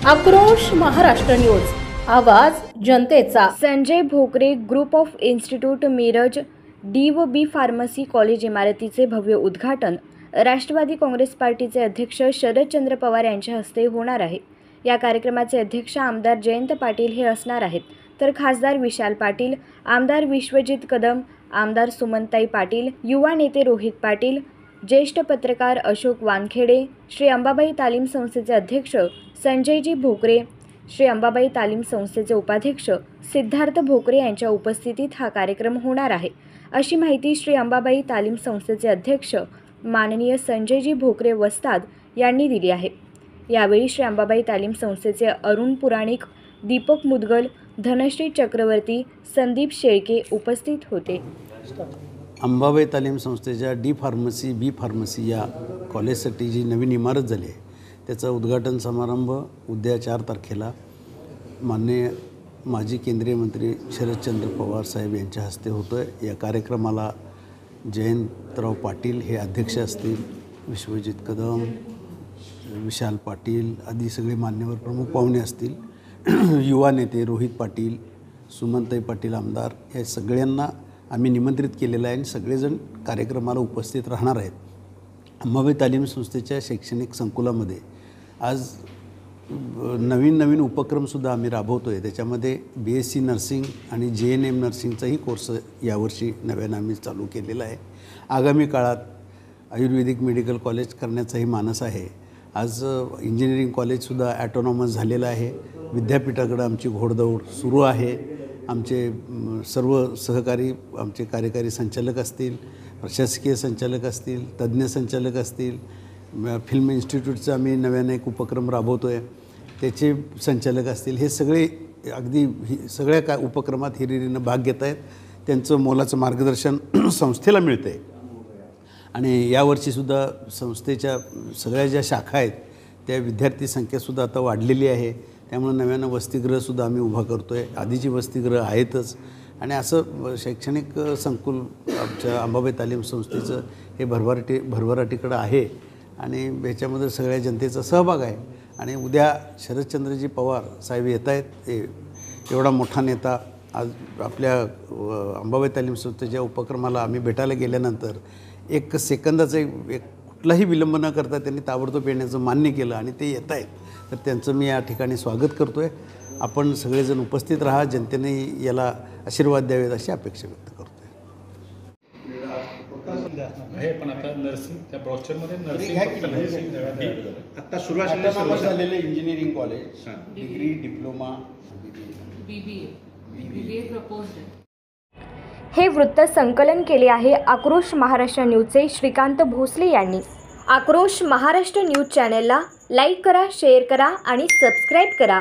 आक्रोश महाराष्ट्र न्यूज, आवाज जनतेचा। Sanjay Bhokare group of institute Miraj D व बी फार्मसी कॉलेज इमारतीचे भव्य उद्घाटन राष्ट्रवादी काँग्रेस पार्टीचे अध्यक्ष शरदचंद्र पवार यांच्या हस्ते होणार आहे। या कार्यक्रमाचे अध्यक्ष आमदार जयंत पाटील हे असणार आहेत, तर खासदार विशाल पाटील, आमदार विश्वजित कदम, आमदार सुमनताई पाटील, युवा नेते रोहित पाटील, ज्येष्ठ पत्रकार अशोक वानखेडे, श्री अंबाबाई तालीम संस्थेचे अध्यक्ष संजयजी भोकरे, श्री अंबाबाई तालीम संस्थेचे उपाध्यक्ष सिद्धार्थ भोकरे यांच्या उपस्थितीत हा कार्यक्रम होणार आहे, अशी माहिती श्री अंबाबाई तालीम संस्थेचे अध्यक्ष माननीय संजयजी भोकरे वस्ताद यांनी दिली आहे। यावेळी श्री अंबाबाई तालीम संस्थेचे अरुण पुराणिक, दीपक मुदगल, धनश्री चक्रवर्ती, संदीप शेळके उपस्थित होते। अंबाबाई तालीम संस्थेच्या डी फार्मसी बी फार्मसी या कॉलेजसाठी जी नवीन इमारत झाली आहे त्याचा उद्घाटन समारंभ उद्या 4 तारखेला माननीय माजी केंद्रीय मंत्री शरदचंद्र पवार साहेब यांच्या हस्ते होतो आहे। या कार्यक्रमाला जयंतराव पाटील हे अध्यक्ष असतील, विश्वजित कदम, विशाल पाटील आदी सगळे मान्यवर प्रमुख पाहुणे असतील, युवा नेते रोहित पाटील, सुमनताई पाटील आमदार, या सगळ्यांना आम्ही निमंत्रित केलेलं आहे आणि सगळेजण कार्यक्रमाला उपस्थित राहणार आहेत। अंबाबाई तालीम संस्थेच्या शैक्षणिक संकुलामध्ये आज नवीन उपक्रमसुद्धा आम्ही राबवतो आहे। त्याच्यामध्ये BSc नर्सिंग आणि JNM नर्सिंगचाही कोर्स यावर्षी नव्यानं आम्ही चालू केलेला आहे। आगामी काळात आयुर्वेदिक मेडिकल कॉलेज करण्याचाही मानस आहे। आज इंजिनिअरिंग कॉलेजसुद्धा ॲटोनॉमस झालेलं आहे। विद्यापीठाकडे आमची घोडदौड सुरू आहे। आमचे सर्व सहकारी, आमचे कार्यकारी संचालक असतील, प्रशासकीय संचालक असतील, तज्ज्ञ संचालक असतील, फिल्म इन्स्टिट्यूटचा आम्ही नव्यानं एक उपक्रम राबवतो आहे त्याचे संचालक असतील, हे सगळे अगदी सगळ्या उपक्रमात हिरिरीनं भाग घेत आहेत। त्यांचं मोलाचं मार्गदर्शन संस्थेला मिळतं आहे आणि यावर्षीसुद्धा संस्थेच्या सगळ्या ज्या शाखा आहेत त्या विद्यार्थी संख्यासुद्धा आता वाढलेली आहे। त्यामुळे नव्यानं वसतिगृहसुद्धा आम्ही उभा करतो आहे। आधीची वसतिगृह आहेतच आणि असं शैक्षणिक संकुल आमच्या अंबाबाई तालीम संस्थेचं हे भरभराटीकडं आहे आणि ह्याच्यामध्ये सगळ्या जनतेचा सहभाग आहे। आणि उद्या शरदचंद्रजी पवार साहेब येत आहेत। एवढा मोठा नेता आज आपल्या अंबाबाई तालीम संस्थेच्या उपक्रमाला आम्ही भेटायला गेल्यानंतर 1 सेकंदाचा एक कुठलाही विलंब न करता त्यांनी ताबडतोब येण्याचं मान्य केलं आणि ते येत आहेत, तर त्यांचं मी या ठिकाणी स्वागत करतो आहे। आपण सगळेजण उपस्थित राहा, जनतेने याला आशीर्वाद द्यावेत अशी अपेक्षा व्यक्त करतो आहे। पण आता नर्सिंग त्या ब्रॉचरमध्ये नर्सिंग आता सुरुवात झालेले engineering college, degree, diploma, BBA proposed आहे। हे वृत्त संकलन केले आहे आक्रोश महाराष्ट्र न्यूजचे श्रीकांत भोसले यांनी। आक्रोश महाराष्ट्र न्यूज चॅनलला लाईक करा, शेअर करा आणि सबस्क्राईब करा।